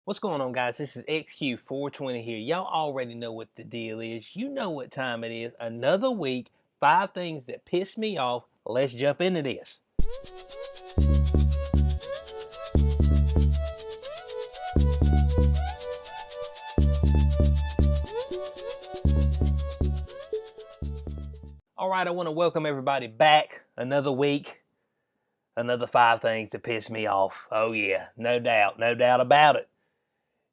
What's going on, guys? This is XQ420 here. Y'all already know what the deal is. You know what time it is. Another week, 5 things that piss me off. Let's jump into this. All right, I want to welcome everybody back. Another week, another 5 things that piss me off. Oh, yeah, no doubt about it.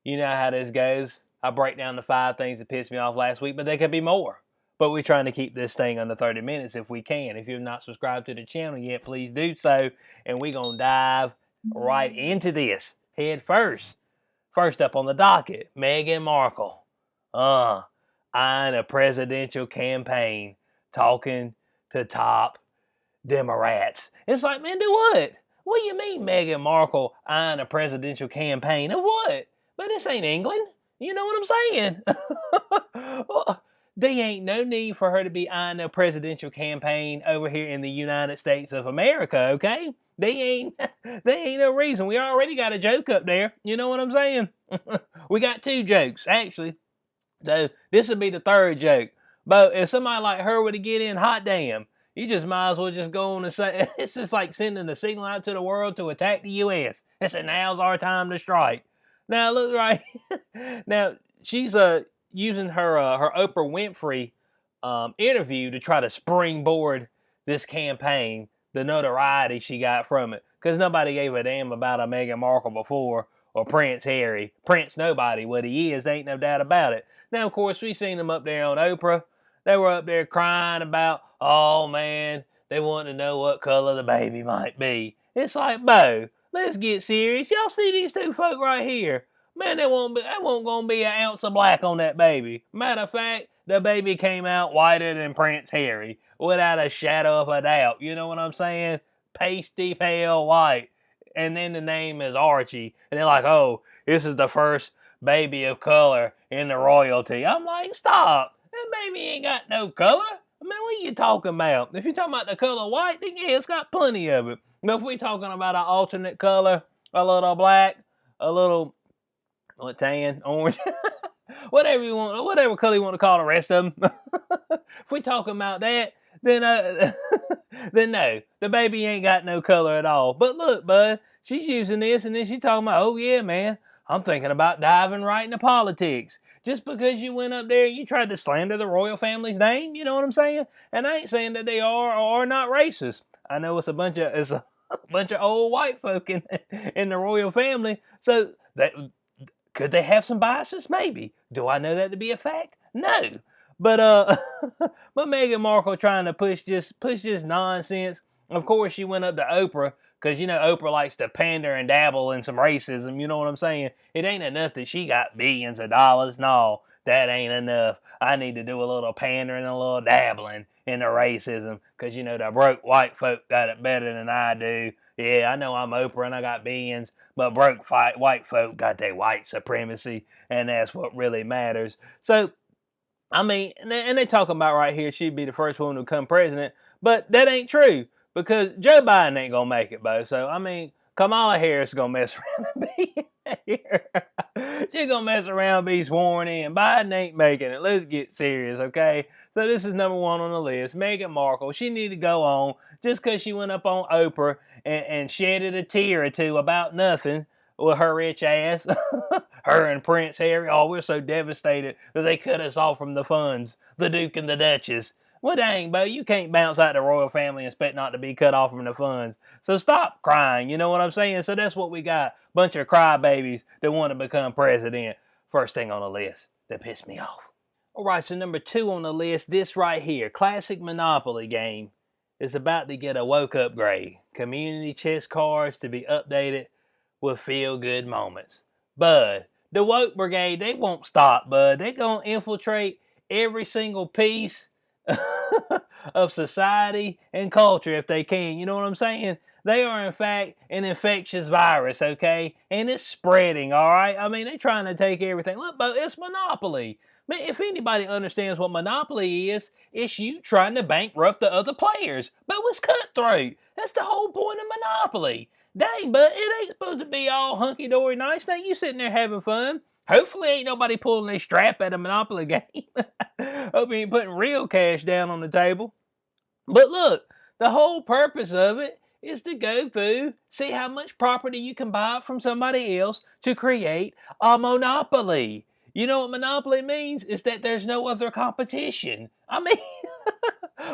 You know how this goes. I break down the 5 things that pissed me off last week, but there could be more. But we're trying to keep this thing under 30 minutes if we can. If you're not subscribed to the channel yet, please do so. And we're going to dive right into this head first. First up on the docket, Meghan Markle. I'm a presidential campaign talking to top Democrats. It's like, man, do what? What do you mean, Meghan Markle eyeing a presidential campaign? Of what? But this ain't England. You know what I'm saying? Well, there ain't no need for her to be eyeing a presidential campaign over here in the United States of America, okay? They ain't no reason. We already got a joke up there. You know what I'm saying? We got 2 jokes, actually. So this would be the 3rd joke. But if somebody like her were to get in, hot damn, you just might as well just go on and say, it's just like sending a signal out to the world to attack the U.S. It's a now's our time to strike. Now, look right. Now, she's using her Oprah Winfrey interview to try to springboard this campaign, the notoriety she got from it. Because nobody gave a damn about a Meghan Markle before, or Prince Harry. Prince nobody, what he is, ain't no doubt about it. Now, of course, we seen them up there on Oprah. They were up there crying about, oh man, they want to know what color the baby might be. It's like, Bo, let's get serious. Y'all see these 2 folk right here? Man, there won't gonna be an ounce of black on that baby. Matter of fact, the baby came out whiter than Prince Harry, without a shadow of a doubt. You know what I'm saying? Pasty pale white. And then the name is Archie. And they're like, oh, this is the first baby of color in the royalty. I'm like, stop. That baby ain't got no color. I mean, what are you talking about? If you're talking about the color white, then yeah, it's got plenty of it. But if we're talking about an alternate color, a little black, a little tan, orange, whatever you want, whatever color you want to call the rest of them. If we talking about that, then then no, the baby ain't got no color at all. But look, bud, she's using this, and then she's talking about, oh yeah, man, I'm thinking about diving right into politics. Just because you went up there, you tried to slander the royal family's name. You know what I'm saying? And I ain't saying that they are or are not racist. I know it's a bunch of old white folk in the royal family. So that could they have some biases? Maybe. Do I know that to be a fact? No. But but Meghan Markle trying to push this nonsense. Of course, she went up to Oprah because you know Oprah likes to pander and dabble in some racism. You know what I'm saying? It ain't enough that she got billions of dollars. No, that ain't enough. I need to do a little pandering and a little dabbling in the racism because you know the broke white folk got it better than I do. Yeah, I know I'm Oprah and I got billions, but broke white folk got their white supremacy, and that's what really matters. So I mean, and they talking about right here she'd be the first woman to become president, but that ain't true because Joe Biden ain't gonna make it, Bo. So I mean, Kamala Harris is gonna mess around and be here. She's gonna mess around and be sworn in. Biden ain't making it. Let's get serious, okay? So this is number 1 on the list. Meghan Markle. She need to go on just because she went up on Oprah and shedded a tear or 2 about nothing with her rich ass. Her and Prince Harry, oh, we're so devastated that they cut us off from the funds. The Duke and the Duchess. Well, dang, Bo, you can't bounce out the royal family and expect not to be cut off from the funds. So stop crying, you know what I'm saying? So that's what we got. Bunch of crybabies that want to become president. First thing on the list that pissed me off. All right, so number 2 on the list, this right here. Classic Monopoly game is about to get a woke upgrade. Community chess cards to be updated with feel-good moments. Bud, the woke brigade, they won't stop, bud. They gonna infiltrate every single piece of society and culture if they can. You know what I'm saying? They are, in fact, an infectious virus, okay? And it's spreading, all right? I mean, they're trying to take everything. Look, but it's Monopoly. Man, if anybody understands what Monopoly is, it's you trying to bankrupt the other players. But it's cutthroat. That's the whole point of Monopoly. Dang, but it ain't supposed to be all hunky-dory nice. Now you sitting there having fun. Hopefully ain't nobody pulling a strap at a Monopoly game. Hope you ain't putting real cash down on the table. But look, the whole purpose of it is to go through, see how much property you can buy from somebody else to create a monopoly. You know what monopoly means? Is that there's no other competition. I mean,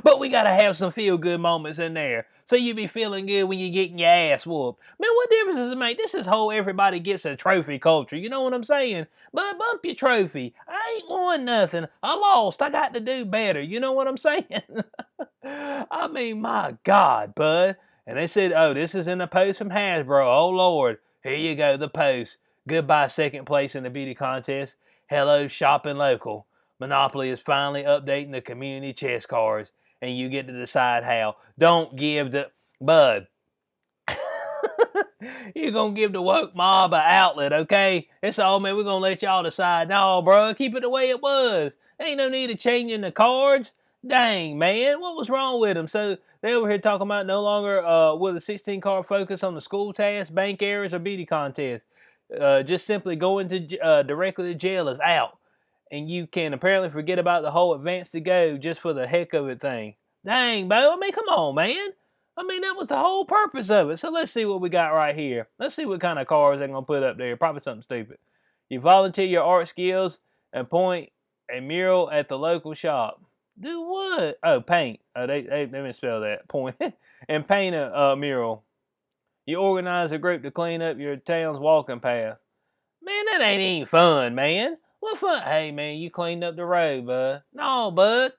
but we gotta have some feel good moments in there. So you be feeling good when you're getting your ass whooped. Man, what difference does it make? This is whole everybody gets a trophy culture. You know what I'm saying? But bump your trophy. I ain't won nothing. I lost. I got to do better. You know what I'm saying? I mean, my God, bud. And they said, oh, this is in the post from Hasbro. Oh, Lord. Here you go, the post. Goodbye, second place in the beauty contest. Hello, shopping local. Monopoly is finally updating the community chess cards, and you get to decide how. Don't give the... Bud. You're going to give the woke mob an outlet, okay? It's all, man, we're going to let y'all decide. No, bro, keep it the way it was. Ain't no need of changing the cards. Dang, man, what was wrong with them? So they over here talking about no longer will the 16 card focus on the school tasks, bank errors, or beauty contests. Just simply going to directly to jail is out. And you can apparently forget about the whole advance to go just for the heck of it thing. Dang, Bo, I mean, come on, man. I mean, that was the whole purpose of it. So let's see what we got right here. Let's see what kind of cards they're going to put up there. Probably something stupid. You volunteer your art skills and point a mural at the local shop. Do what? Oh, paint. Oh, they misspelled that. Point. And paint a mural. You organize a group to clean up your town's walking path. Man, that ain't even fun, man. What fun? Hey, man, you cleaned up the road, bud. No, bud.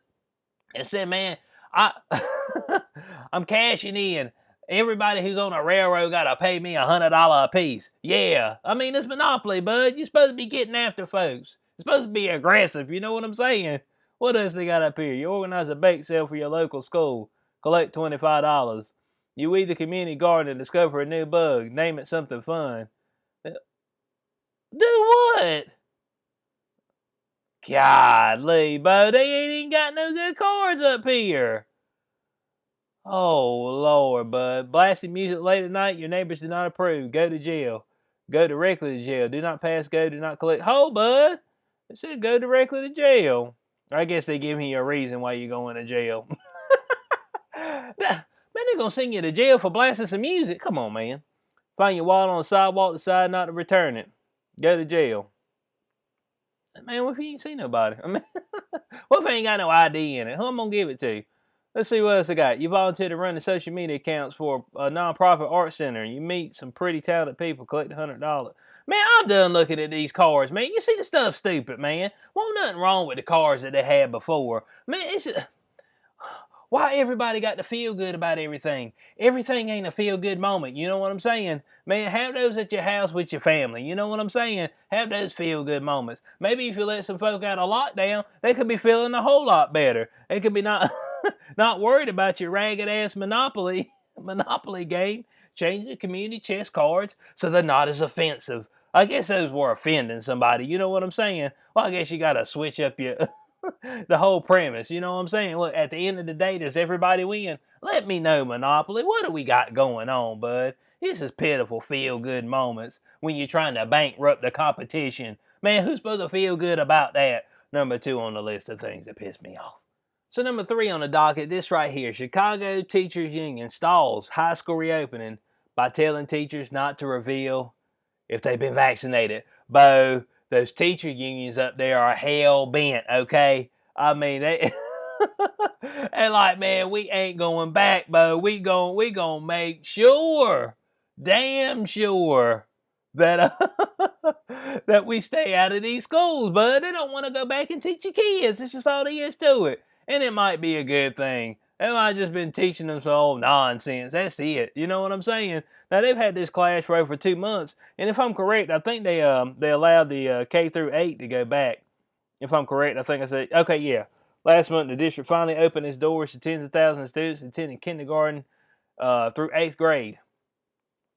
It said, man, I'm cashing in. Everybody who's on a railroad got to pay me $100 a piece. Yeah. I mean, it's Monopoly, bud. You're supposed to be getting after folks. You're supposed to be aggressive. You know what I'm saying? What else they got up here? You organize a bake sale for your local school. Collect $25. You weed the community garden and discover a new bug. Name it something fun. Do what? Golly, Bo, they ain't even got no good cards up here. Oh, Lord, bud. Blasting music late at night, your neighbors do not approve. Go to jail. Go directly to jail. Do not pass go, do not collect. Hold, bud. It said go directly to jail. I guess they give you a reason why you're going to jail. Man, they're going to send you to jail for blasting some music. Come on, man. Find your wallet on the sidewalk, decide not to return it. Go to jail. Man, what if you ain't seen nobody? I mean, what if I ain't got no ID in it? Who I'm going to give it to? Let's see what else I got. You volunteer to run the social media accounts for a nonprofit art center. You meet some pretty talented people, collect $100. Man, I'm done looking at these cars, man. You see the stuff stupid, man. Wasn't nothing wrong with the cars that they had before. Man, it's... Why everybody got to feel good about everything? Everything ain't a feel good moment. You know what I'm saying? Man, have those at your house with your family. You know what I'm saying? Have those feel good moments. Maybe if you let some folk out of lockdown, they could be feeling a whole lot better. They could be not not worried about your ragged ass Monopoly game. Change the community chess cards so they're not as offensive. I guess those were offending somebody. You know what I'm saying? Well, I guess you gotta switch up your the whole premise. You know what I'm saying? Look, at the end of the day, does everybody win? Let me know, Monopoly. What do we got going on, bud? This is pitiful feel-good moments when you're trying to bankrupt the competition. Man, who's supposed to feel good about that? Number 2 on the list of things that piss me off. So number 3 on the docket, this right here. Chicago Teachers Union stalls high school reopening by telling teachers not to reveal if they've been vaccinated. Bo, those teacher unions up there are hell bent, okay? I mean, they and like, man, we ain't going back, Bo. We gon' make sure, damn sure, that that we stay out of these schools, bud. They don't want to go back and teach your kids. It's just all there is to it. And it might be a good thing. They might just been teaching them some old nonsense. That's it. You know what I'm saying? Now, they've had this class for over 2 months. And if I'm correct, I think they allowed the K through 8 to go back. If I'm correct, I think I said, okay, yeah. Last month, the district finally opened its doors to tens of thousands of students attending kindergarten through 8th grade.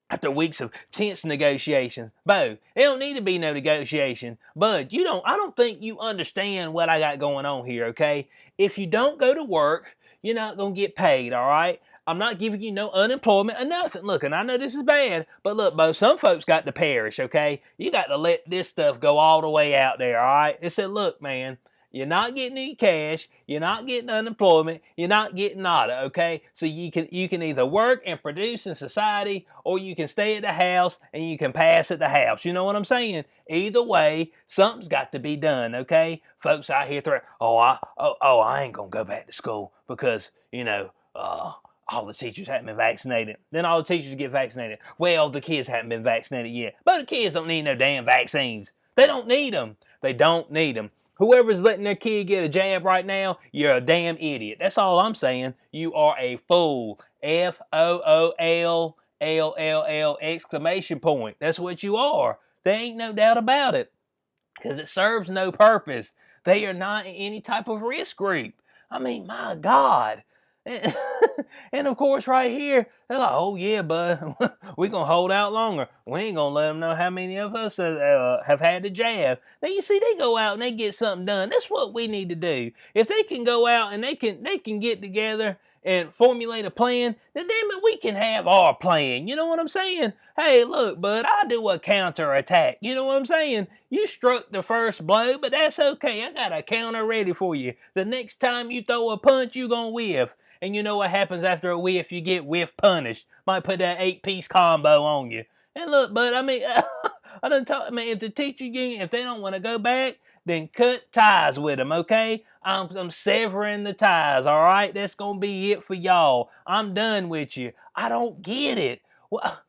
After weeks of tense negotiations. Bo, there don't need to be no negotiation. Bud, I don't think you understand what I got going on here, okay? If you don't go to work, you're not going to get paid, all right? I'm not giving you no unemployment or nothing. Look, and I know this is bad, but look, Bo, some folks got to perish, okay? You got to let this stuff go all the way out there, all right? It said, look, man, you're not getting any cash, you're not getting unemployment, you're not getting nada, okay? So you can either work and produce in society, or you can stay at the house and you can pass at the house. You know what I'm saying? Either way, something's got to be done, okay? Folks out here I ain't gonna go back to school because, all the teachers haven't been vaccinated. Then all the teachers get vaccinated. Well, the kids haven't been vaccinated yet. But the kids don't need no damn vaccines. They don't need them. They don't need them. Whoever's letting their kid get a jab right now, you're a damn idiot. That's all I'm saying. You are a fool. FOOLLLL exclamation point. That's what you are. There ain't no doubt about it. Because it serves no purpose. They are not in any type of risk group. I mean, my God. And of course, right here, they're like, oh, yeah, bud, we're going to hold out longer. We ain't going to let them know how many of us have had the jab. Now, you see, they go out and they get something done. That's what we need to do. If they can go out and they can get together and formulate a plan, then damn it, we can have our plan. You know what I'm saying? Hey, look, bud, I do a counterattack. You know what I'm saying? You struck the first blow, but that's okay. I got a counter ready for you. The next time you throw a punch, you gonna whiff. And you know what happens after a whiff? You get whiff punished. Might put that 8-piece combo on you. And look, bud, I mean, if the teacher union, if they don't want to go back, then cut ties with them, okay? I'm severing the ties, all right? That's going to be it for y'all. I'm done with you. I don't get it. Well,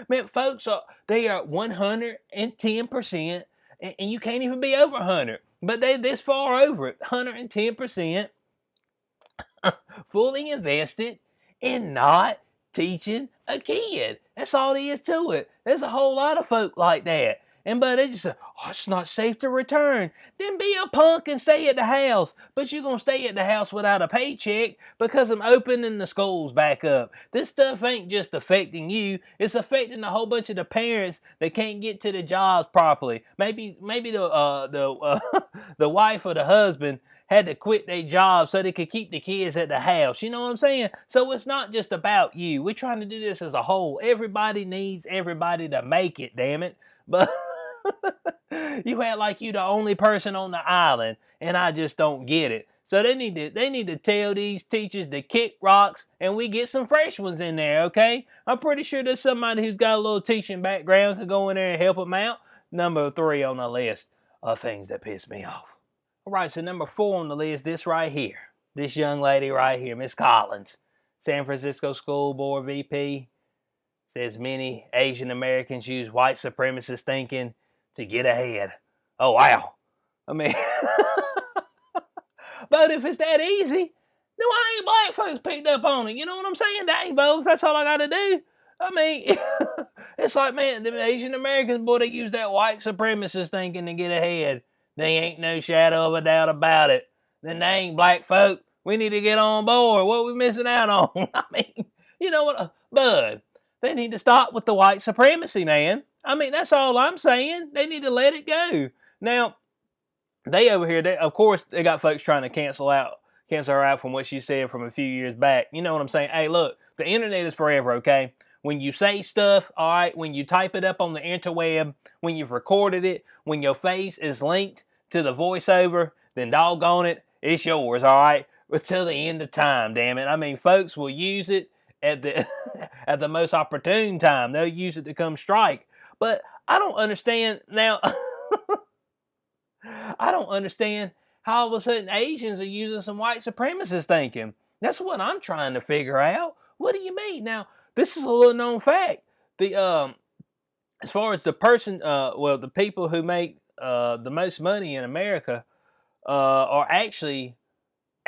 man, folks, they are 110%, and you can't even be over 100. But they this far over it, 110%. Fully invested in not teaching a kid. That's all there is to it. There's a whole lot of folk like that. But they just say, oh, it's not safe to return. Then be a punk and stay at the house. But you're going to stay at the house without a paycheck because I'm opening the schools back up. This stuff ain't just affecting you. It's affecting a whole bunch of the parents that can't get to the jobs properly. Maybe the wife or the husband had to quit their job so they could keep the kids at the house. You know what I'm saying? So it's not just about you. We're trying to do this as a whole. Everybody needs everybody to make it, damn it. But you act like you the only person on the island, and I just don't get it. So they need to tell these teachers to kick rocks, and we get some fresh ones in there, okay? I'm pretty sure there's somebody who's got a little teaching background could go in there and help them out. Number 3 on the list of things that piss me off. All right, so number 4 on the list, this right here. This young lady right here, Miss Collins, San Francisco School Board VP, says many Asian Americans use white supremacist thinking to get ahead. Oh, wow. I mean, but if it's that easy, then why ain't black folks picked up on it? You know what I'm saying? Dang, folks, that's all I got to do. I mean, it's like, man, the Asian Americans, boy, they use that white supremacist thinking to get ahead. There ain't no shadow of a doubt about it. Then they ain't black folk. We need to get on board. What are we missing out on? I mean, you know what, bud? They need to stop with the white supremacy, man. I mean, that's all I'm saying. They need to let it go. Now, they over here, of course, they got folks trying to cancel her out from what she said from a few years back. You know what I'm saying? Hey, look, the internet is forever, okay? When you say stuff, all right, when you type it up on the interweb, when you've recorded it, when your face is linked to the voiceover, then doggone it, it's yours, all right? Until the end of time, damn it. I mean, folks will use it at the at the most opportune time. They'll use it to come strike. But I don't understand now. I don't understand how all of a sudden Asians are using some white supremacist thinking. That's what I'm trying to figure out. What do you mean? Now, this is a little known fact. As far as the person, the people who make the most money in America are actually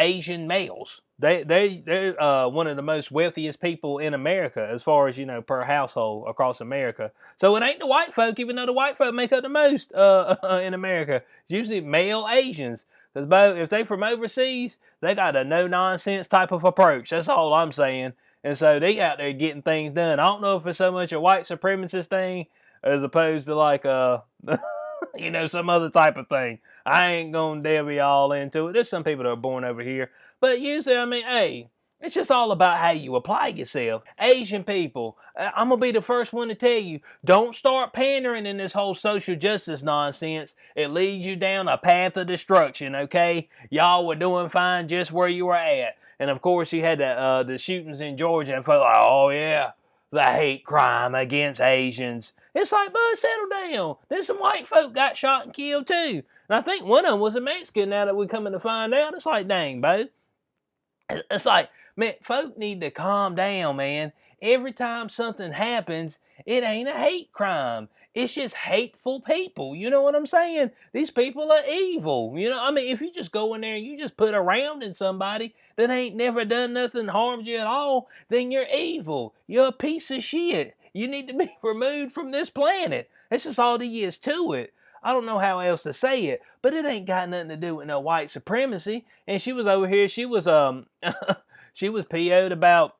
Asian males. They're one of the most wealthiest people in America, as far as, per household across America. So it ain't the white folk, even though the white folk make up the most in America. It's usually male Asians. Because if they from overseas, they got a no-nonsense type of approach. That's all I'm saying. And so they out there getting things done. I don't know if it's so much a white supremacist thing as opposed to like some other type of thing. I ain't gonna delve you all into it. There's some people that are born over here. But usually, I mean, hey, It's just all about how you apply yourself. Asian people, I'm going to be the first one to tell you, don't start pandering in this whole social justice nonsense. It leads you down a path of destruction, okay? Y'all were doing fine just where you were at. And of course, you had the shootings in Georgia and folks like, oh yeah, the hate crime against Asians. It's like, bud, settle down. Then some white folk got shot and killed too. And I think one of them was a Mexican now that we're coming to find out. It's like, dang, bud. It's like, man, folk need to calm down, man. Every time something happens, it ain't a hate crime. It's just hateful people. You know what I'm saying? These people are evil. You know, I mean, if you just go in there and you just put a round in somebody that ain't never done nothing harmed you at all, then you're evil. You're a piece of shit. You need to be removed from this planet. That's just all there is to it. I don't know how else to say it, but it ain't got nothing to do with no white supremacy. And she was over here, she was she was PO'd about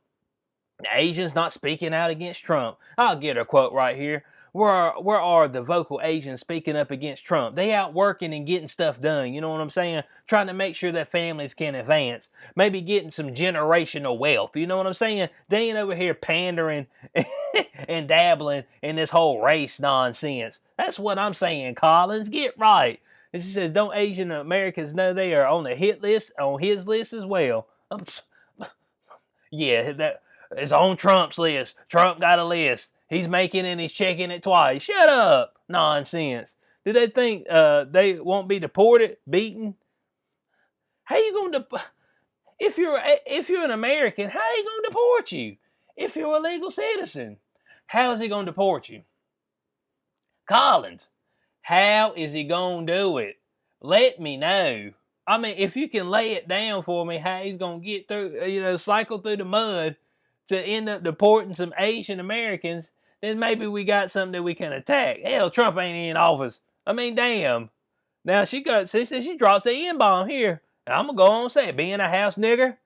Asians not speaking out against Trump. I'll get her quote right here. Where are the vocal Asians speaking up against Trump? They out working and getting stuff done. You know what I'm saying? Trying to make sure that families can advance. Maybe getting some generational wealth. You know what I'm saying? They ain't over here pandering and dabbling in this whole race nonsense. That's what I'm saying, Collins. Get right. And she says, don't Asian Americans know they are on the hit list, on his list as well? Yeah, that it's on Trump's list. Trump got a list. He's making and he's checking it twice. Shut up. Nonsense. Do they think they won't be deported, beaten? How you going to if you're an American, how are you going to deport you? If you're a legal citizen, how is he going to deport you? Collins, how is he going to do it? Let me know. I mean, if you can lay it down for me how he's going to get through, cycle through the mud to end up deporting some Asian Americans, then maybe we got something that we can attack. Hell, Trump ain't in office. I mean, damn. Now, she drops the N-bomb here. I'm going to go on and say it. Being a house nigger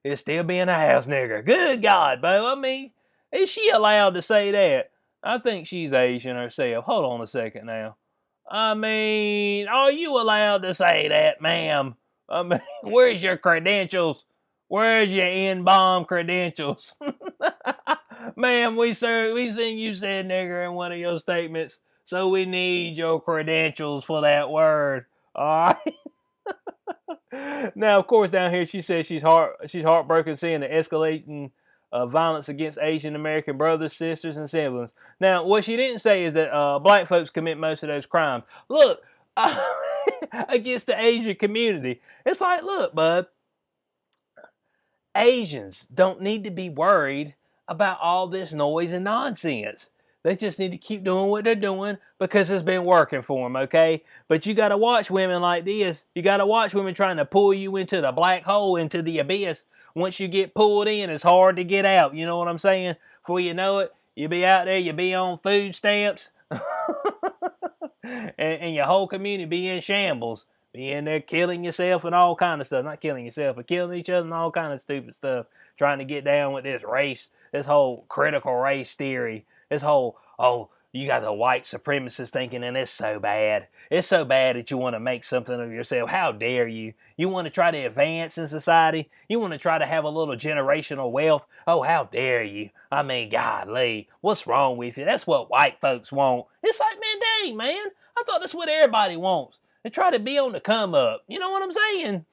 is still being a house nigger. Good God, Bo. I mean, is she allowed to say that? I think she's Asian herself. Hold on a second now. I mean, are you allowed to say that, ma'am? I mean, where's your credentials? Where's your N-bomb credentials? Ma'am, we seen you said nigger in one of your statements, so we need your credentials for that word. All right. Now, of course, down here she says she's heartbroken seeing the escalating violence against Asian American brothers, sisters, and siblings. Now, what she didn't say is that black folks commit most of those crimes. Look, against the Asian community. It's like, look, bud, Asians don't need to be worried about all this noise and nonsense. They just need to keep doing what they're doing because it's been working for them, okay? But you got to watch women like this. You got to watch women trying to pull you into the black hole, into the abyss. Once you get pulled in, it's hard to get out. You know what I'm saying? Before you know it, you'll be out there, you'll be on food stamps. and your whole community be in shambles. Be in there killing yourself and all kind of stuff. Not killing yourself, but killing each other and all kind of stupid stuff. Trying to get down with this race, this whole critical race theory. This whole, oh, you got the white supremacists thinking, and it's so bad. It's so bad that you want to make something of yourself. How dare you? You want to try to advance in society? You want to try to have a little generational wealth? Oh, how dare you? I mean, golly, what's wrong with you? That's what white folks want. It's like, man, dang, man. I thought that's what everybody wants. They try to be on the come up. You know what I'm saying?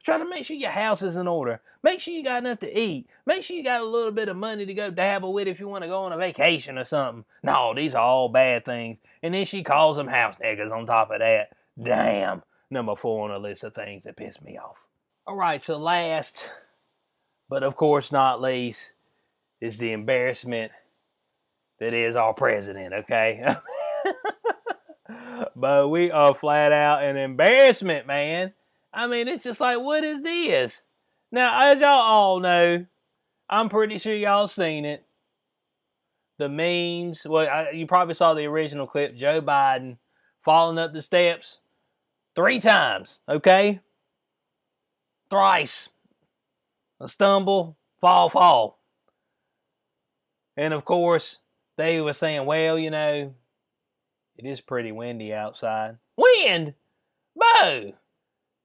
Try to make sure your house is in order. Make sure you got enough to eat. Make sure you got a little bit of money to go dabble with if you want to go on a vacation or something. No, these are all bad things. And then she calls them house niggas on top of that. Damn. Number 4 on the list of things that piss me off. All right, so last, but of course not least, is the embarrassment that is our president, okay? But we are flat out an embarrassment, man. I mean, it's just like, what is this? Now, as y'all all know, I'm pretty sure y'all seen it. The memes. Well, you probably saw the original clip. Joe Biden falling up the steps 3 times, okay? Thrice. A stumble, fall. And of course, they were saying, well, you know, it is pretty windy outside. Wind? Bo!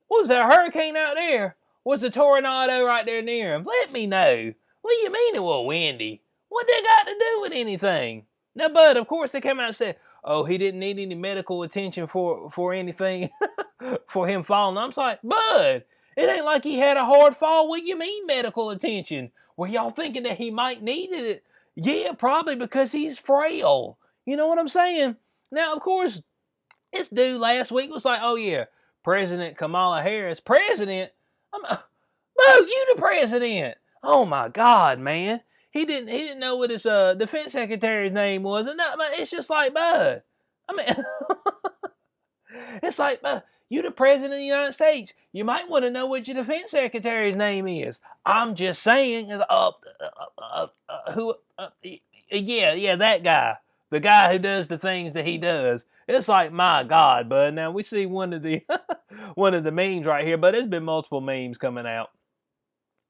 Was there a hurricane out there? Was the tornado right there near him? Let me know. What do you mean it was windy? What they got to do with anything? Now, Bud, of course, they came out and said, oh, he didn't need any medical attention for anything, for him falling. I'm just like, Bud, it ain't like he had a hard fall. What do you mean medical attention? Were y'all thinking that he might need it? Yeah, probably because he's frail. You know what I'm saying? Now, of course, this dude last week was like, oh, yeah, President Kamala Harris. President? Boo, you the president. Oh, my God, man. He didn't know what his defense secretary's name was. And it's just like, Bud. I mean, it's like, Bud, you the president of the United States. You might want to know what your defense secretary's name is. I'm just saying, yeah, that guy. The guy who does the things that he does. It's like, my God, Bud. Now, we see one of the one of the memes right here, but there's been multiple memes coming out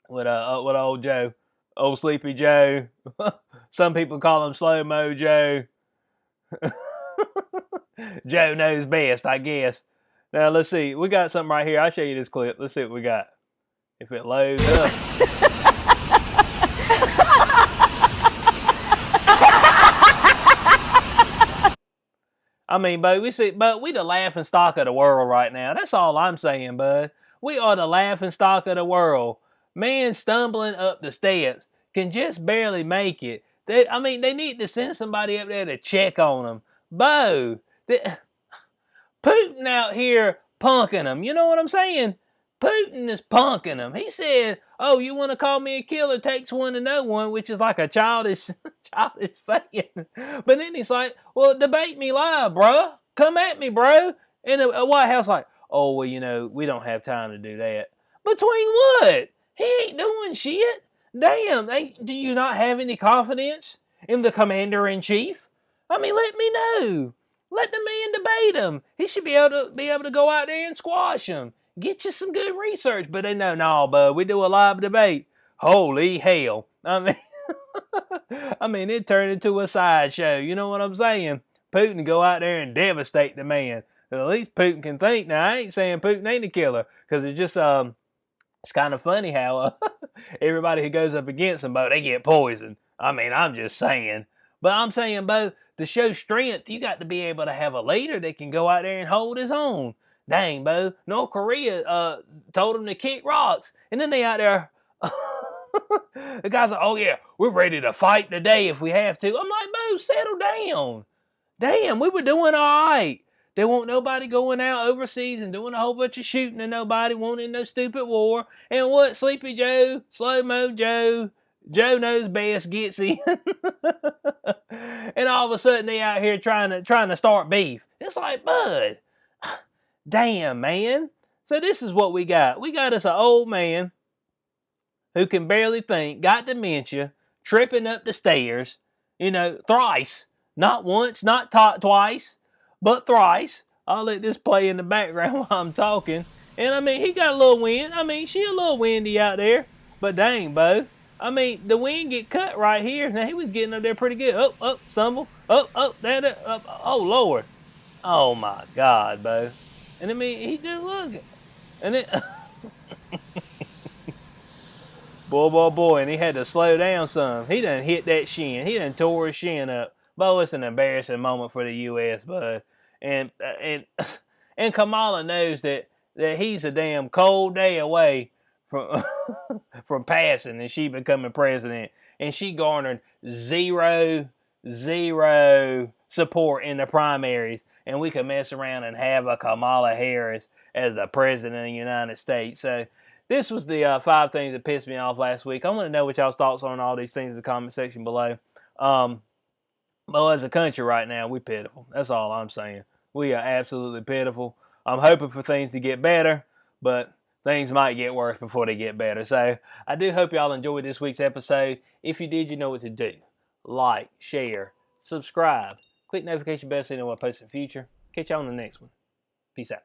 with old Joe. Old Sleepy Joe. Some people call him Slow-Mo Joe. Joe knows best, I guess. Now, let's see. We got something right here. I'll show you this clip. Let's see what we got. If it loads up. I mean, bud, we the laughing stock of the world right now. That's all I'm saying, bud. We are the laughing stock of the world. Man stumbling up the steps can just barely make it. They need to send somebody up there to check on them. Bo, Putin out here punking them. You know what I'm saying? Putin is punking them. He said, oh, you want to call me a killer? Takes one to know one, which is like a childish thing. But then he's like, well, debate me live, bro. Come at me, bro. And the White House like, oh, well, we don't have time to do that. Between what? He ain't doing shit. Damn, do you not have any confidence in the commander-in-chief? I mean, let me know. Let the man debate him. He should be able to go out there and squash him. Get you some good research. But they know, no, bud, we do a live debate. Holy hell. I mean, it turned into a sideshow. You know what I'm saying? Putin go out there and devastate the man. At least Putin can think. Now, I ain't saying Putin ain't a killer, because it's just it's kind of funny how everybody who goes up against him, Bo, they get poisoned. I mean, I'm just saying. But I'm saying, Bo, to show strength, you got to be able to have a leader that can go out there and hold his own. Dang, Bo, North Korea told him to kick rocks. And then they out there, the guys are, oh yeah, we're ready to fight today if we have to. I'm like, Bo, settle down. Damn, we were doing all right. There won't nobody going out overseas and doing a whole bunch of shooting and nobody wanting no stupid war. And what, Sleepy Joe, Slow-Mo Joe, Joe knows best gets in. And all of a sudden they out here trying to start beef. It's like, Bud, damn, man. So this is what we got. We got us an old man who can barely think, got dementia, tripping up the stairs, thrice. Not once, not twice, but thrice. I'll let this play in the background while I'm talking. And I mean, he got a little wind. I mean, she a little windy out there. But dang, Bo. I mean, the wind get cut right here. Now, he was getting up there pretty good. Up, stumble. Up, there, up. Oh, Lord. Oh, my God, Bo. And I mean, he just look. And it... boy. And he had to slow down some. He done hit that shin. He done tore his shin up. Bo, it's an embarrassing moment for the U.S., bud. And Kamala knows that he's a damn cold day away from from passing and she becoming president. And she garnered zero support in the primaries. And we could mess around and have a Kamala Harris as the president of the United States. So this was the 5 things that pissed me off last week. I want to know what y'all's thoughts on all these things in the comment section below. Well, as a country right now, we pitiful. That's all I'm saying. We are absolutely pitiful. I'm hoping for things to get better, but things might get worse before they get better. So I do hope y'all enjoyed this week's episode. If you did, you know what to do. Like, share, subscribe, click notification bell so you know when I post in the future. Catch y'all on the next one. Peace out.